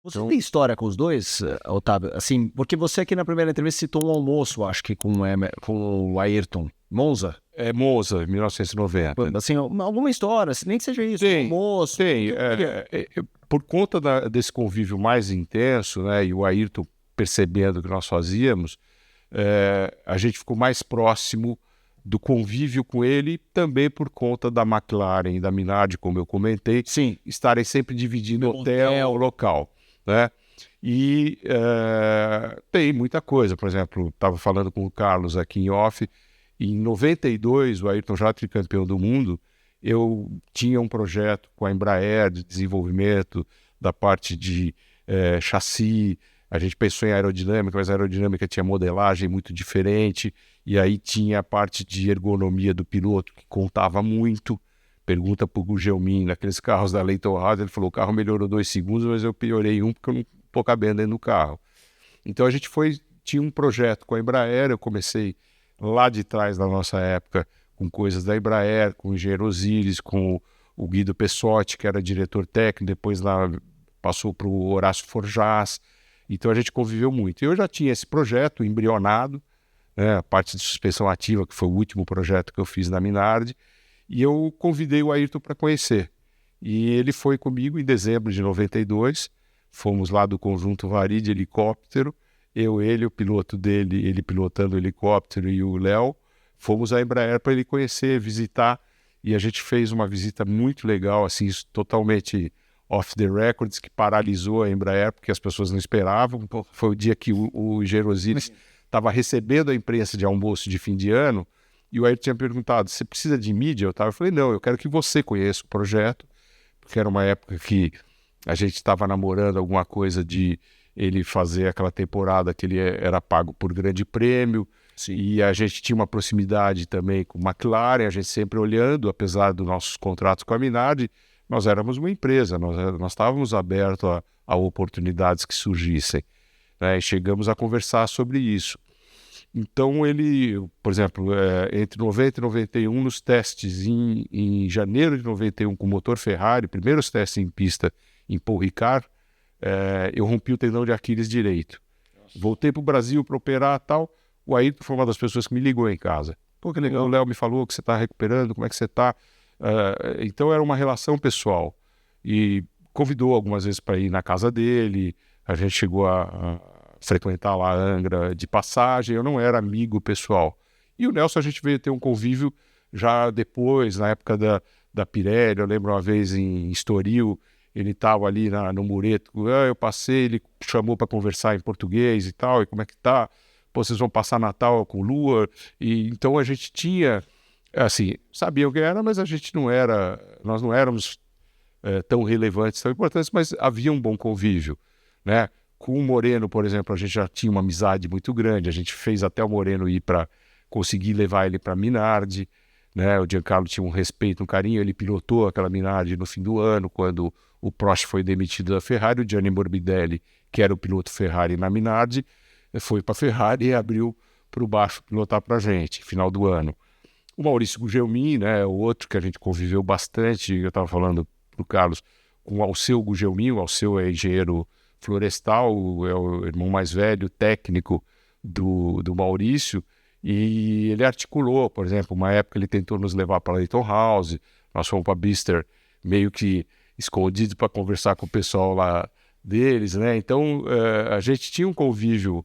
Você tem história com os dois, Otávio? Assim, porque você aqui na primeira entrevista citou um almoço, acho que com o Ayrton Monza. É Monza, 1990. Assim, alguma história, nem que seja isso, um almoço. Tem. Por conta desse convívio mais intenso, né, e o Ayrton percebendo o que nós fazíamos, a gente ficou mais próximo do convívio com ele, também por conta da McLaren e da Minardi, como eu comentei, sim, estarem sempre dividindo hotel local, né? E tem muita coisa, por exemplo, estava falando com o Carlos aqui em off, em 92, o Ayrton já tricampeão do mundo, eu tinha um projeto com a Embraer de desenvolvimento da parte de chassi. A gente pensou em aerodinâmica, mas a aerodinâmica tinha modelagem muito diferente, e aí tinha a parte de ergonomia do piloto, que contava muito. Pergunta para o Gugelmin, naqueles carros da Leighton House, ele falou, o carro melhorou 2 segundos, mas eu piorei porque eu não estou cabendo dentro do carro. Então a gente tinha um projeto com a Embraer, eu comecei lá de trás da nossa época, com coisas da Embraer, com o engenheiro Osiris, com o Guido Pessotti, que era diretor técnico, depois lá passou para o Horácio Forjás. Então a gente conviveu muito. Eu já tinha esse projeto embrionado, né, a parte de suspensão ativa, que foi o último projeto que eu fiz na Minardi, e eu convidei o Ayrton para conhecer. E ele foi comigo em dezembro de 92, fomos lá do Conjunto Vari de helicóptero, ele, o piloto dele, ele pilotando o helicóptero e o Léo, fomos à Embraer para ele conhecer, visitar, e a gente fez uma visita muito legal, assim, totalmente off the records, que paralisou a Embraer, porque as pessoas não esperavam. Foi o dia que o engenheiro Osiris estava recebendo a imprensa de almoço de fim de ano, e o Ayrton tinha perguntado, você precisa de mídia? Eu falei, não, eu quero que você conheça o projeto, porque era uma época que a gente estava namorando alguma coisa de ele fazer aquela temporada que ele era pago por grande prêmio. Sim. E a gente tinha uma proximidade também com a McLaren, a gente sempre olhando, apesar dos nossos contratos com a Minardi, nós éramos uma empresa, nós estávamos abertos a oportunidades que surgissem, né? E chegamos a conversar sobre isso. Então ele, por exemplo, entre 90 e 91, nos testes em janeiro de 91 com o motor Ferrari, primeiros testes em pista em Paul Ricard, eu rompi o tendão de Aquiles direito. Nossa. Voltei para o Brasil para operar e tal. O Ayrton foi uma das pessoas que me ligou em casa. Pô, que legal. O Léo me falou que você está recuperando, como é que você está? Então era uma relação pessoal. E convidou algumas vezes para ir na casa dele. A gente chegou a frequentar lá a Angra de passagem. Eu não era amigo pessoal. E o Nelson a gente veio ter um convívio já depois, na época da Pirelli. Eu lembro uma vez em Estoril, ele estava ali no mureto, eu passei, ele chamou para conversar em português e tal, e como é que tá? Pô, vocês vão passar Natal com Lua? E então a gente tinha, assim, sabia o que era, mas a gente nós não éramos tão relevantes, tão importantes, mas havia um bom convívio, né? Com o Moreno, por exemplo, a gente já tinha uma amizade muito grande, a gente fez até o Moreno ir para conseguir levar ele para Minardi, né? O Giancarlo tinha um respeito, um carinho, ele pilotou aquela Minardi no fim do ano, quando o Prost foi demitido da Ferrari, o Gianni Morbidelli, que era o piloto Ferrari na Minardi, foi para a Ferrari e abriu para o baixo pilotar para a gente, final do ano. O Maurício Gugelmin, né, o outro que a gente conviveu bastante, eu estava falando para o Carlos, com o Alceu Gugelmin. O Alceu é engenheiro florestal, é o irmão mais velho, técnico do Maurício, e ele articulou, por exemplo, uma época ele tentou nos levar para Leighton House, nós fomos para Bicester meio que escondido para conversar com o pessoal lá deles, né? Então a gente tinha um convívio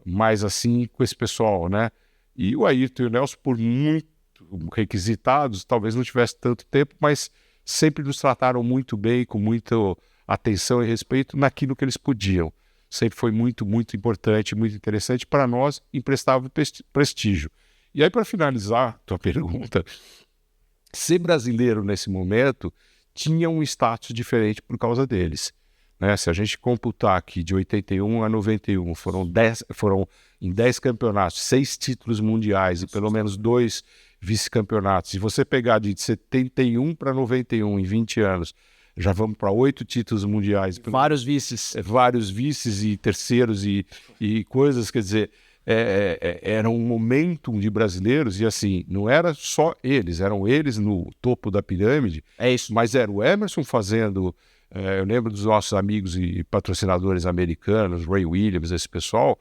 mais assim com esse pessoal, né? E o Ayrton e o Nelson, por muito requisitados, talvez não tivesse tanto tempo, mas sempre nos trataram muito bem, com muita atenção e respeito naquilo que eles podiam. Sempre foi muito, muito importante, muito interessante para nós, emprestava prestígio. E aí, para finalizar tua pergunta, ser brasileiro nesse momento tinha um status diferente por causa deles, né? Se a gente computar que de 81 a 91 foram em 10 campeonatos, 6 títulos mundiais e pelo menos 2 vice-campeonatos, se você pegar de 71 para 91 em 20 anos, já vamos para 8 títulos mundiais. Vários vices. Vários vices e terceiros e coisas, quer dizer, era um momentum de brasileiros, e assim, não era só eles, eram eles no topo da pirâmide, é isso. Mas era o Emerson fazendo Eu lembro dos nossos amigos e patrocinadores americanos, Ray Williams, esse pessoal.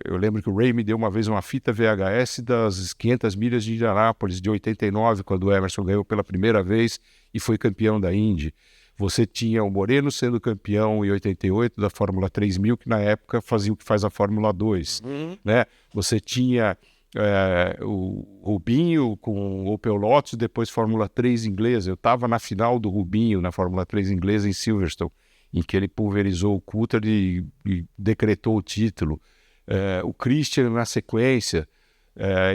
Eu lembro que o Ray me deu uma vez uma fita VHS das 500 milhas de Indianápolis, de 89, quando o Emerson ganhou pela primeira vez e foi campeão da Indy. Você tinha o Moreno sendo campeão em 88 da Fórmula 3000, que na época fazia o que faz a Fórmula 2. Né? Você tinha o Rubinho com o Opel Lotus, depois Fórmula 3 inglesa. Eu estava na final do Rubinho na Fórmula 3 inglesa em Silverstone, em que ele pulverizou o Coulthard e decretou o título. O Christian na sequência,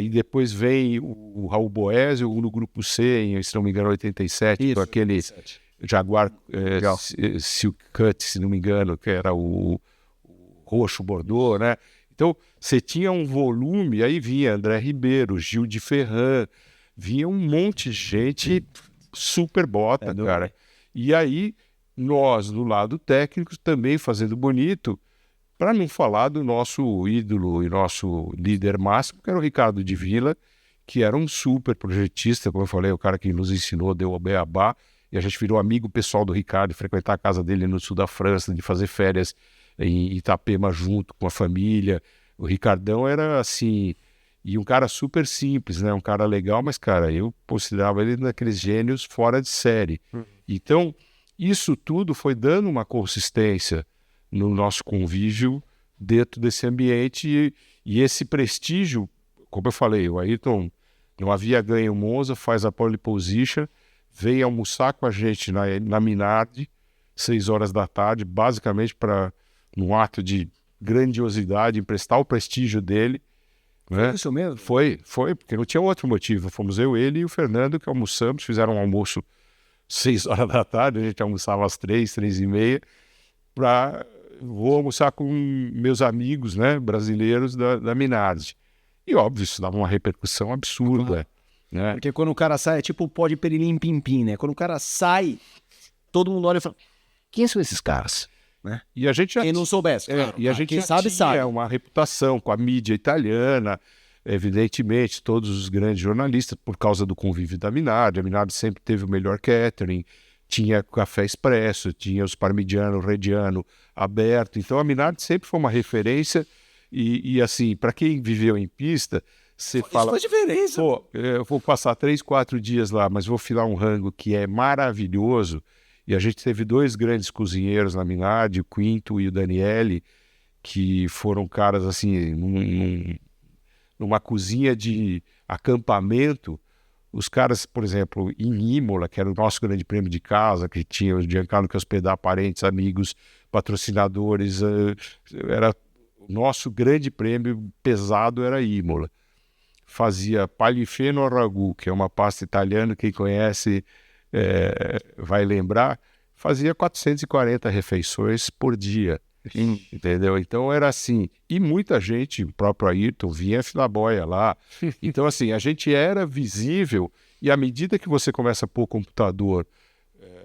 e depois vem o Raul Boesio no grupo C, se não me engano, 87, com aquele 87. Jaguar Silk Cut, se não me engano, que era o roxo Bordeaux, né? Então, você tinha um volume, aí vinha André Ribeiro, Gil de Ferran, vinha um monte de gente super bota, cara. E aí, nós, do lado técnico, também fazendo bonito, para não falar do nosso ídolo e nosso líder máximo, que era o Ricardo de Villa, que era um super projetista, como eu falei, o cara que nos ensinou, deu o beabá, e a gente virou amigo pessoal do Ricardo, de frequentar a casa dele no sul da França, de fazer férias em Itapema junto com a família. O Ricardão era assim, e um cara super simples, né? Um cara legal, mas, cara, eu considerava ele daqueles gênios fora de série. Então, isso tudo foi dando uma consistência no nosso convívio dentro desse ambiente e esse prestígio, como eu falei, o Ayrton não havia ganho Monza, faz a pole position, veio almoçar com a gente na Minardi, 6 horas da tarde, basicamente para num ato de grandiosidade, emprestar o prestígio dele. Né? Foi isso mesmo? Foi, porque não tinha outro motivo. Fomos eu, ele e o Fernando que almoçamos, fizeram um almoço 6 horas da tarde, a gente almoçava às 3, 3h30, vou almoçar com meus amigos, né, brasileiros da Minardi. E óbvio, isso dava uma repercussão absurda. Né? Porque quando o cara sai, é tipo o pó de perilim pim-pim, né? Quando o cara sai, todo mundo olha e fala, quem são esses caras? Né? E a gente já quem não soubesse, claro. E a gente quem já sabe. tinha uma reputação com a mídia italiana, evidentemente, todos os grandes jornalistas, por causa do convívio da Minardi. A Minardi sempre teve o melhor catering, tinha café expresso, tinha os parmigiano, reggiano aberto. Então a Minardi sempre foi uma referência e assim, para quem viveu em pista, você fala... Isso faz diferença. Pô, eu vou passar 3, 4 dias lá, mas vou filar um rango que é maravilhoso. E a gente teve 2 grandes cozinheiros na Minardi, o Quinto e o Daniele, que foram caras assim, numa cozinha de acampamento. Os caras, por exemplo, em Imola, que era o nosso grande prêmio de casa, que tinha o Giancarlo que hospedar parentes, amigos, patrocinadores, era o nosso grande prêmio pesado era Imola. Fazia palifeno ao ragu, que é uma pasta italiana, quem conhece vai lembrar, fazia 440 refeições por dia. Entendeu? Então era assim. E muita gente, o próprio Ayrton, vinha filaboia lá. Então, assim, a gente era visível e à medida que você começa a pôr computador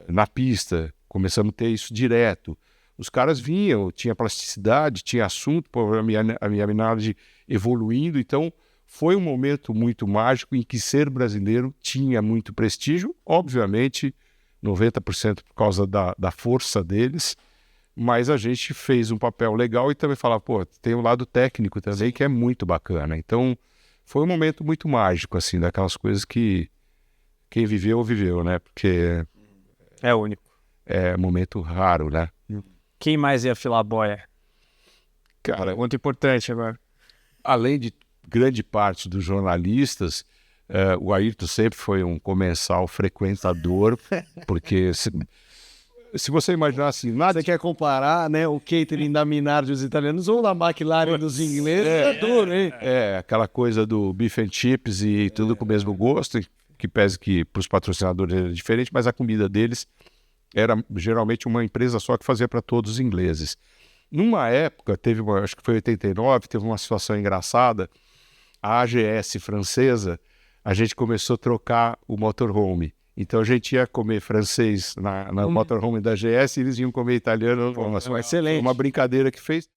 na pista, começamos a ter isso direto. Os caras vinham, tinha plasticidade, tinha assunto, a minha Minardi evoluindo. Então, foi um momento muito mágico em que ser brasileiro tinha muito prestígio, obviamente 90% por causa da força deles, mas a gente fez um papel legal e também falava, pô, tem um lado técnico também que é muito bacana. Então, foi um momento muito mágico, assim, daquelas coisas que quem viveu, viveu, né? Porque... é único. É um momento raro, né? Quem mais ia filar boia? Cara, muito importante agora. Além de grande parte dos jornalistas, o Ayrton sempre foi um comensal frequentador, porque se você imaginar assim... Você quer comparar, né, o catering da Minardi dos italianos ou da McLaren dos ingleses? É duro, hein? Aquela coisa do beef and chips e tudo com o mesmo gosto, que pese que para os patrocinadores era diferente, mas a comida deles era geralmente uma empresa só que fazia para todos os ingleses. Numa época, acho que foi 89, teve uma situação engraçada, a AGS francesa, a gente começou a trocar o motorhome. Então a gente ia comer francês na motorhome da AGS e eles iam comer italiano. Excelente. Uma brincadeira que fez.